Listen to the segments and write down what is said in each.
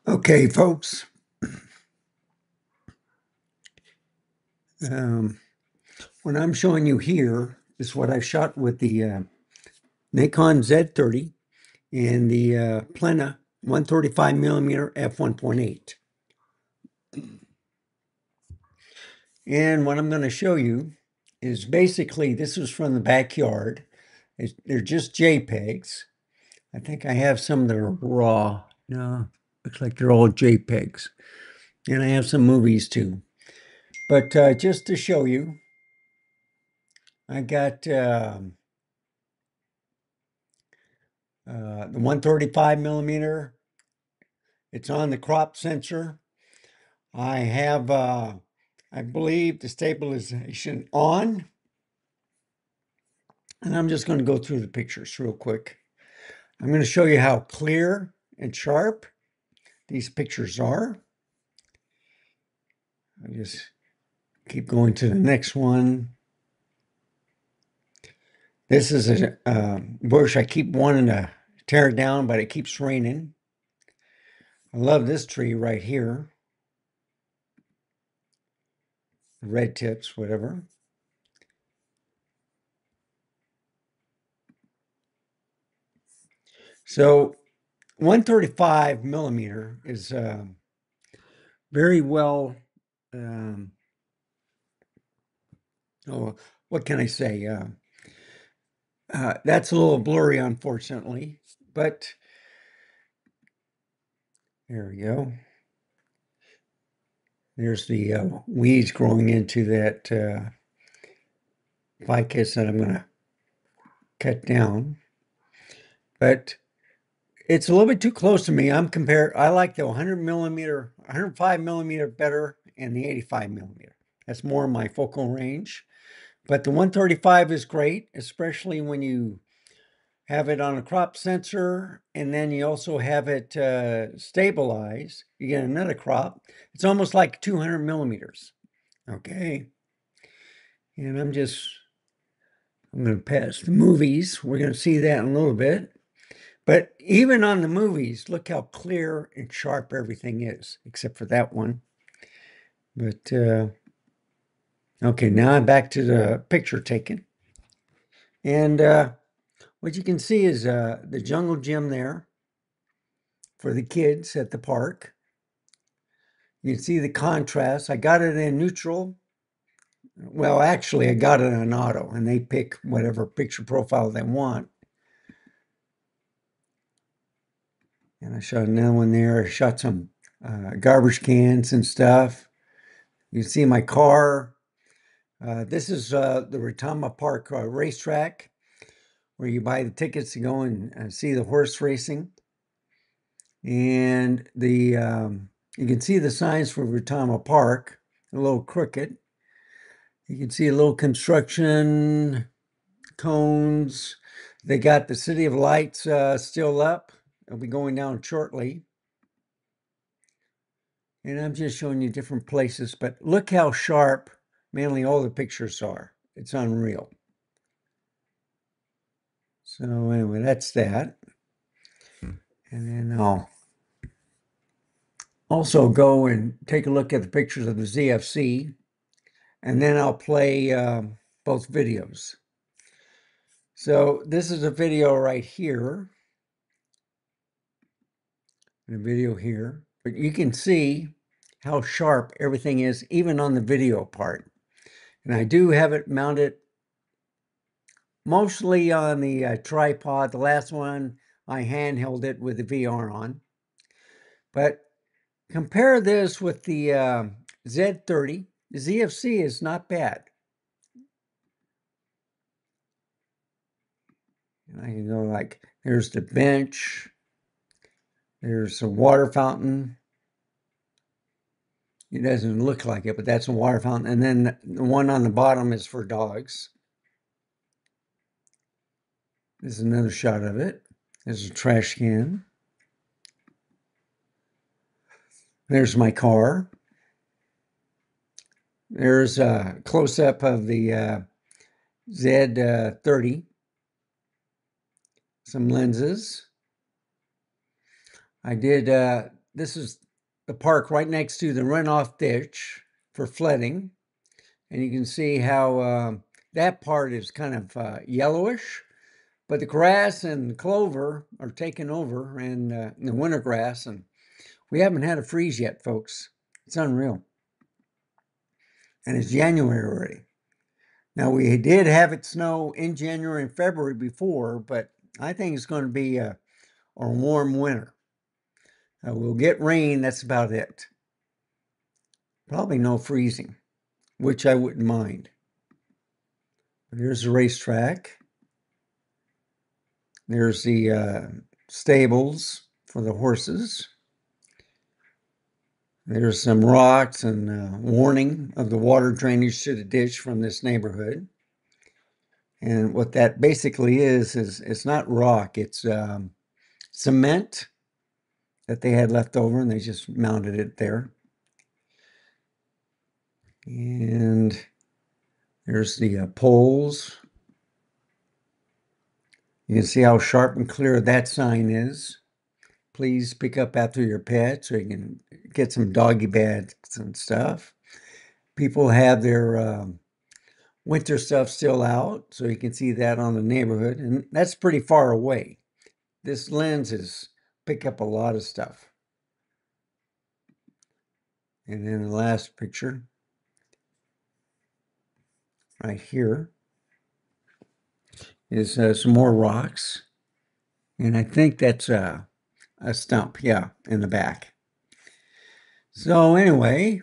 Okay, folks. What I'm showing you here is what I've shot with the Nikon Z30 and the Plena 135 millimeter f1.8. And what I'm going to show you is basically this is from the backyard. They're just JPEGs. I think I have some that are raw. No, looks like they're all JPEGs. And I have some movies too. But just to show you, I got the 135 millimeter. It's on the crop sensor. I have, I believe, the stabilization on. And I'm just going to go through the pictures real quick. I'm going to show you how clear and sharp these pictures are. I just keep going to the next one. This is a bush I keep wanting to tear down, but it keeps raining. I love this tree right here. Red tips, whatever. So 135 millimeter is very well, um, oh, what can I say? That's a little blurry, unfortunately, but there we go. There's the weeds growing into that ficus that I'm going to cut down. But it's a little bit too close to me. I like the 100 millimeter, 105 millimeter better, and the 85 millimeter. That's more my focal range. But the 135 is great, especially when you have it on a crop sensor, and then you also have it stabilized. You get another crop. It's almost like 200 millimeters. Okay. And I'm going to pass the movies. We're going to see that in a little bit. But even on the movies, look how clear and sharp everything is, except for that one. But, okay, now I'm back to the picture taking. And what you can see is the jungle gym there for the kids at the park. You can see the contrast. I got it in neutral. Well, actually, I got it on auto, and they pick whatever picture profile they want. And I shot another one there. I shot some garbage cans and stuff. You can see my car. This is the Retama Park racetrack, where you buy the tickets to go and see the horse racing. And the you can see the signs for Retama Park, a little crooked. You can see a little construction, cones. They got the City of Lights still up. It'll be going down shortly. And I'm just showing you different places, but look how sharp mainly all the pictures are. It's unreal. So anyway, that's that. And then I'll also go and take a look at the pictures of the ZFC, and then I'll play both videos. So this is a video right here, and a video here, but you can see how sharp everything is, even on the video part. And I do have it mounted mostly on the tripod. The last one, I handheld it with the VR on. But compare this with the Z30. The ZFC is not bad. And I can go like, there's the bench. There's a water fountain. It doesn't look like it, but that's a water fountain. And then the one on the bottom is for dogs. This is another shot of it. There's a trash can. There's my car. There's a close-up of the Z30. Some lenses. I did this is the park right next to the runoff ditch for flooding. And you can see how that part is kind of yellowish, but the grass and clover are taking over, and the winter grass, and we haven't had a freeze yet, folks. It's unreal. And it's January already. Now, we did have it snow in January and February before, but I think it's going to be a warm winter. We'll get rain, that's about it. Probably no freezing, which I wouldn't mind. But here's the racetrack. There's the stables for the horses. There's some rocks and warning of the water drainage to the ditch from this neighborhood. And what that basically is it's not rock, it's cement that they had left over, and they just mounted it there. And there's the poles. You can see how sharp and clear that sign is. Please pick up after your pet, so you can get some doggy bags and stuff. People have their winter stuff still out, so you can see that on the neighborhood, and that's pretty far away. This lens is pick up a lot of stuff. And then the last picture right here is some more rocks, and I think that's a stump, yeah, in the back. So anyway,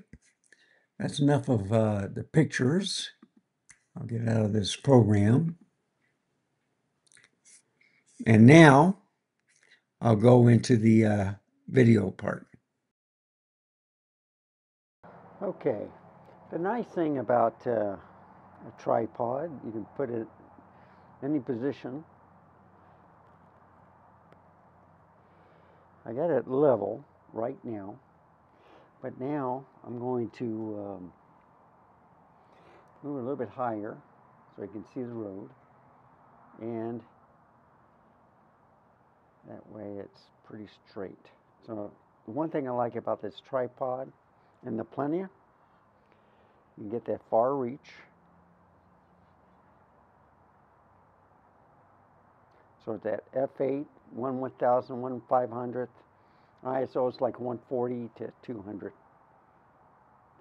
that's enough of the pictures. I'll get out of this program. And now I'll go into the video part. Okay, the nice thing about a tripod, you can put it in any position. I got it level right now, but now I'm going to move a little bit higher so I can see the road, and that way it's pretty straight. So the one thing I like about this tripod and the Plena, you can get that far reach. So it's that f8, 1/1000, 1/500th. ISO is like 140 to 200.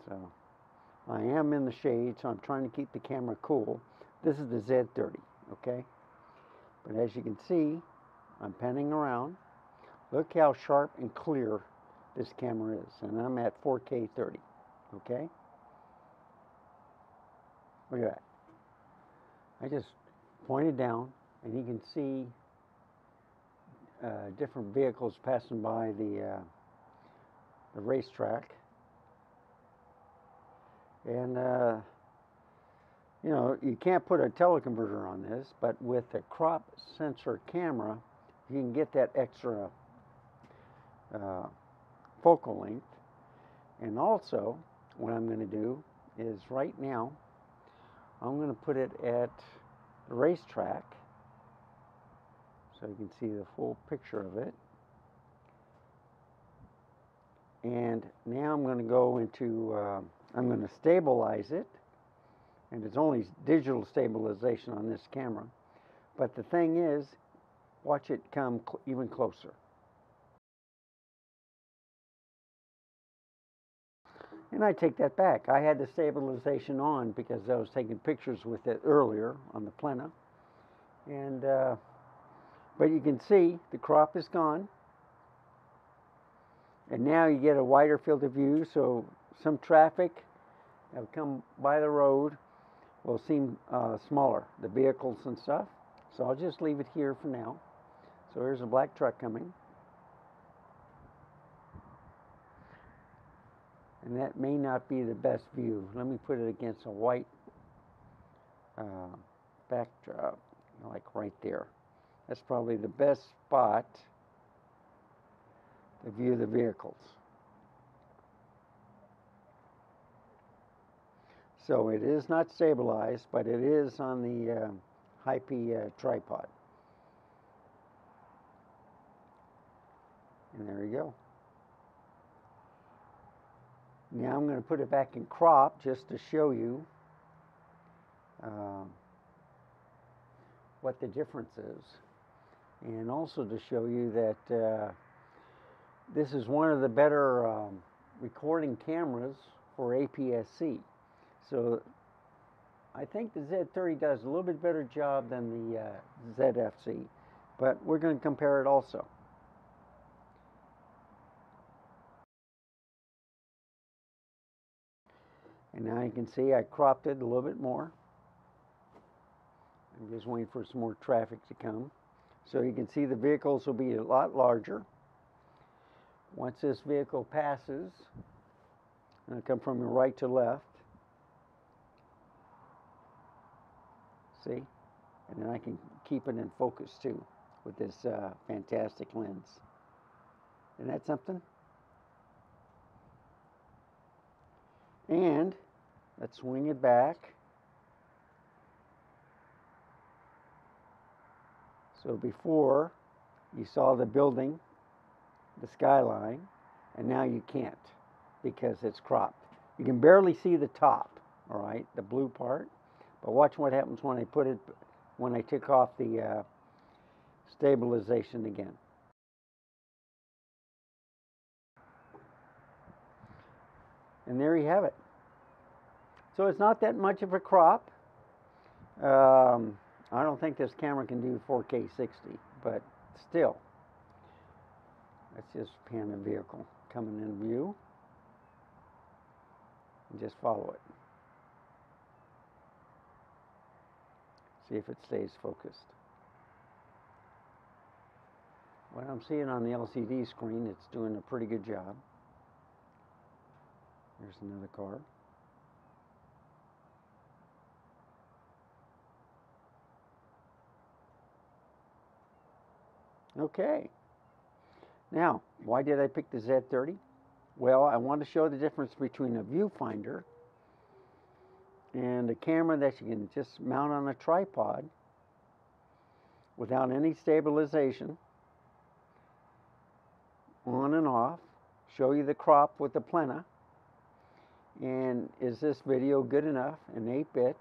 So I am in the shade, so I'm trying to keep the camera cool. This is the Z30, okay? But as you can see, I'm panning around. Look how sharp and clear this camera is. And I'm at 4K 30, okay? Look at that. I just pointed down, and you can see different vehicles passing by the racetrack. And, you know, you can't put a teleconverter on this, but with the crop sensor camera, you can get that extra focal length. And also, what I'm going to do is right now, I'm going to put it at the racetrack so you can see the full picture of it. And now I'm going to go into, I'm going to stabilize it. And it's only digital stabilization on this camera. But the thing is, watch it come even closer. And I take that back. I had the stabilization on because I was taking pictures with it earlier on the Plena. And, but you can see the crop is gone. And now you get a wider field of view, so some traffic that will come by the road will seem smaller, the vehicles and stuff. So I'll just leave it here for now. So here's a black truck coming. And that may not be the best view. Let me put it against a white backdrop, like right there. That's probably the best spot to view the vehicles. So it is not stabilized, but it is on the Hype tripod. And there you go. Now I'm going to put it back in crop just to show you what the difference is, and also to show you that this is one of the better recording cameras for APS-C. So I think the Z30 does a little bit better job than the ZFC, but we're going to compare it also. And now you can see I cropped it a little bit more. I'm just waiting for some more traffic to come. So you can see the vehicles will be a lot larger. Once this vehicle passes, I'll come from right to left. See? And then I can keep it in focus too with this fantastic lens. Isn't that something? And let's swing it back. So before you saw the building, the skyline, and now you can't because it's cropped. You can barely see the top, all right, the blue part. But watch what happens when I took off the stabilization again. And there you have it. So it's not that much of a crop. I don't think this camera can do 4K 60, but still. Let's just pan the vehicle coming in view and just follow it. See if it stays focused. What I'm seeing on the LCD screen, it's doing a pretty good job. There's another car. Okay. Now, why did I pick the Z30? Well, I want to show the difference between a viewfinder and a camera that you can just mount on a tripod without any stabilization, on and off, show you the crop with the Plena, and is this video good enough in 8-bit?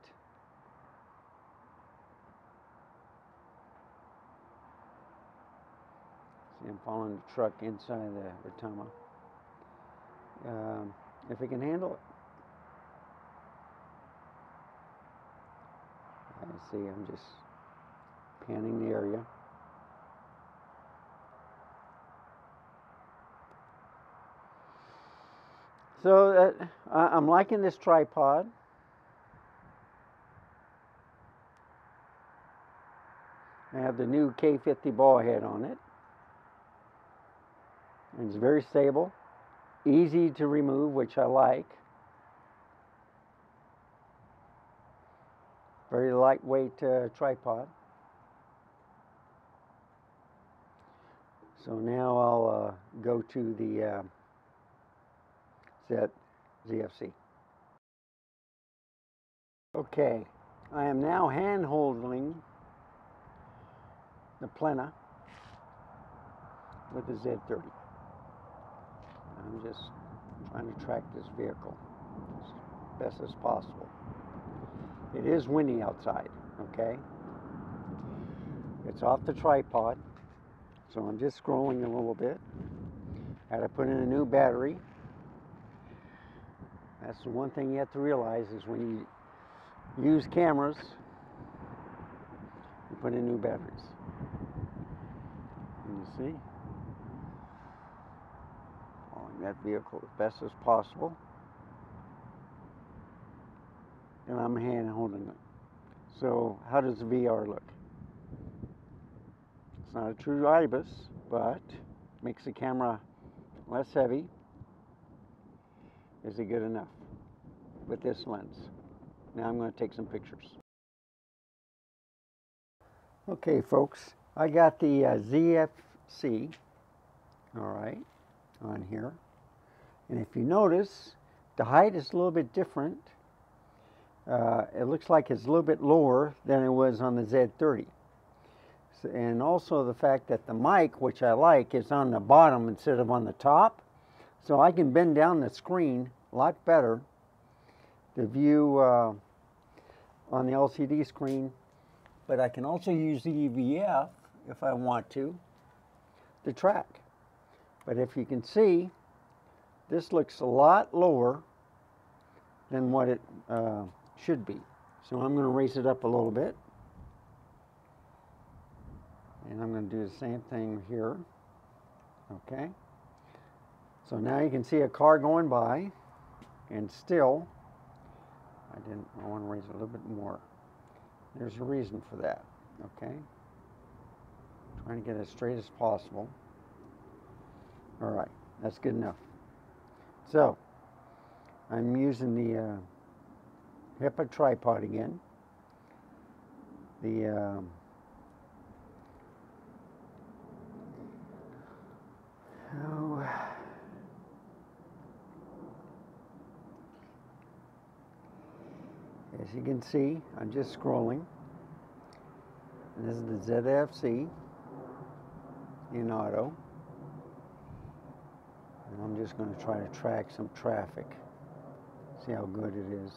See, I'm following the truck inside the Retama. If it can handle it. I see, I'm just panning the area. So I'm liking this tripod. I have the new K50 ball head on it. And it's very stable, easy to remove, which I like. Very lightweight tripod. So now I'll go to the ZFC. Okay, I am now hand holding the Plena with the Z30. I'm just trying to track this vehicle as best as possible. It is windy outside, okay? It's off the tripod, so I'm just scrolling a little bit. Had to put in a new battery. That's the one thing you have to realize is when you use cameras, you put in new batteries. And you see? Following that vehicle as best as possible. And I'm hand holding it. So how does the VR look? It's not a true IBIS, but makes the camera less heavy. Is it good enough with this lens? Now I'm going to take some pictures. Okay, folks, I got the ZFC, all right, on here. And if you notice, the height is a little bit different. It looks like it's a little bit lower than it was on the Z30. So, and also the fact that the mic, which I like, is on the bottom instead of on the top. So I can bend down the screen lot better to view on the LCD screen, but I can also use the EVF if I want to track. But if you can see, this looks a lot lower than what it should be. So I'm going to raise it up a little bit. And I'm going to do the same thing here. Okay. So now you can see a car going by, and still, I want to raise it a little bit more. There's a reason for that. Okay. Trying to get as straight as possible. All right, that's good enough. So, I'm using the HIPA tripod again. The as you can see, I'm just scrolling. And this is the ZFC in auto. And I'm just going to try to track some traffic. See how good it is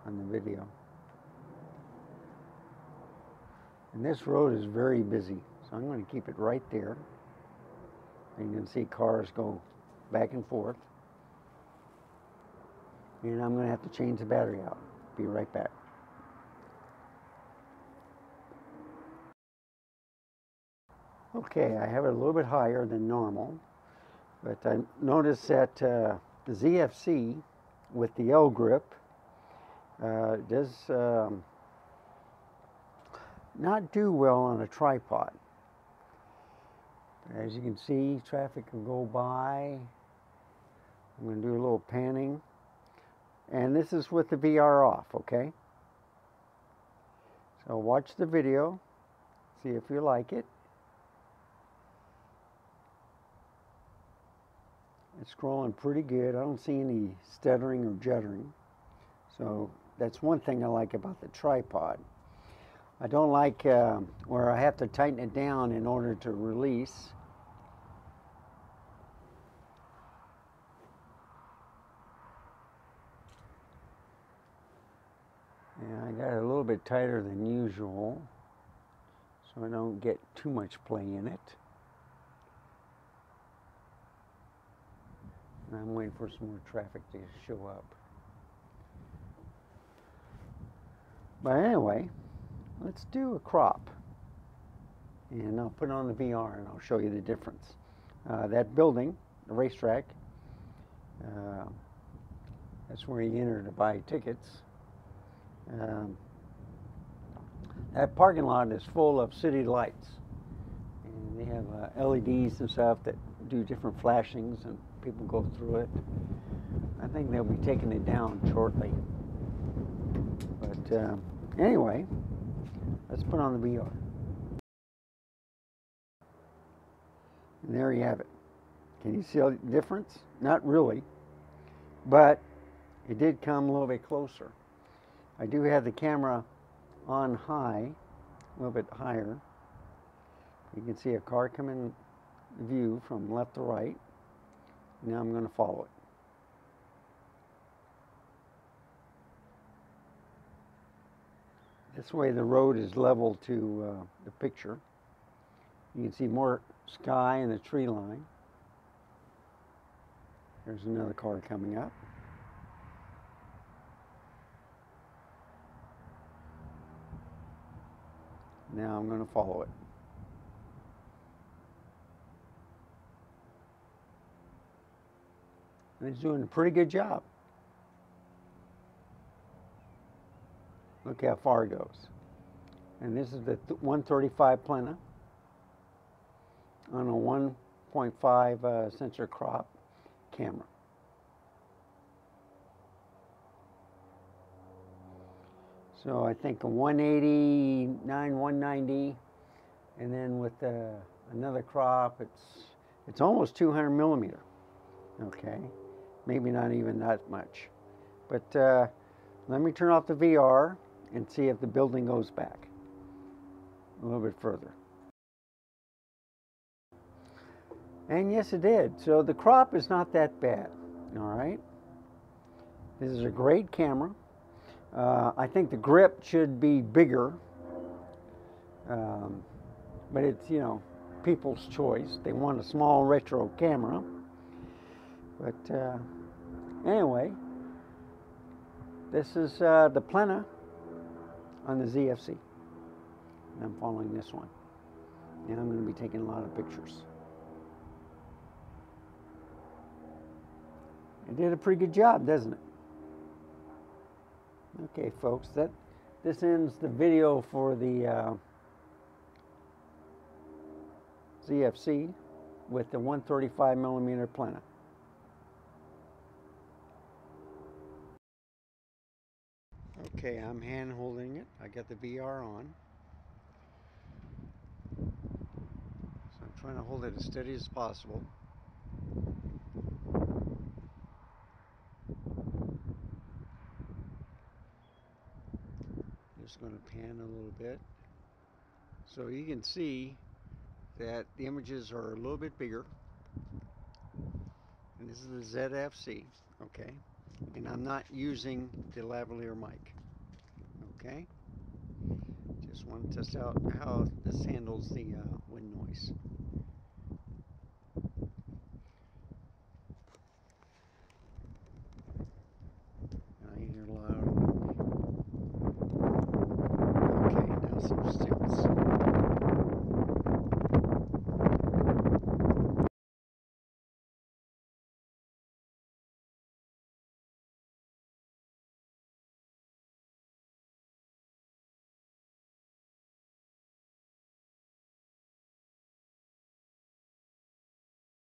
on the video. And this road is very busy, so I'm going to keep it right there. And you can see cars go back and forth. And I'm going to have to change the battery out. Be right back. Okay, I have it a little bit higher than normal, but I noticed that the ZFC with the L grip does not do well on a tripod. As you can see, traffic will go by. I'm going to do a little panning. And this is with the VR off, okay? So watch the video, see if you like it. It's scrolling pretty good. I don't see any stuttering or juddering. So that's one thing I like about the tripod. I don't like where I have to tighten it down in order to release. Yeah, I got it a little bit tighter than usual, so I don't get too much play in it. And I'm waiting for some more traffic to show up. But anyway, let's do a crop. And I'll put it on the VR and I'll show you the difference. That building, the racetrack, that's where you enter to buy tickets. That parking lot is full of city lights, and they have LEDs and stuff that do different flashings, and people go through it. I think they'll be taking it down shortly. But anyway, let's put on the VR. And there you have it. Can you see the difference? Not really, but it did come a little bit closer. I do have the camera on high, a little bit higher. You can see a car come in view from left to right. Now I'm going to follow it. This way the road is level to the picture. You can see more sky and the tree line. There's another car coming up. Now I'm going to follow it. And it's doing a pretty good job. Look how far it goes. And this is the 135 Plena on a 1.5 sensor crop camera. So I think a 189, 190, and then with another crop, it's almost 200 millimeter. Okay, maybe not even that much. But let me turn off the VR and see if the building goes back a little bit further. And yes, it did. So the crop is not that bad. All right. This is a great camera. I think the grip should be bigger, but it's, you know, people's choice. They want a small retro camera. But anyway, this is the Plena on the ZFC. And I'm following this one. And I'm going to be taking a lot of pictures. It did a pretty good job, doesn't it? Okay, folks, this ends the video for the ZFC with the 135mm Plena. Okay, I'm hand holding it. I got the VR on. So I'm trying to hold it as steady as possible. Just going to pan a little bit. So you can see that the images are a little bit bigger. And this is the ZFC, okay? And I'm not using the lavalier mic, okay? Just want to test out how this handles the wind noise. I hear a lot of wind. Okay, now some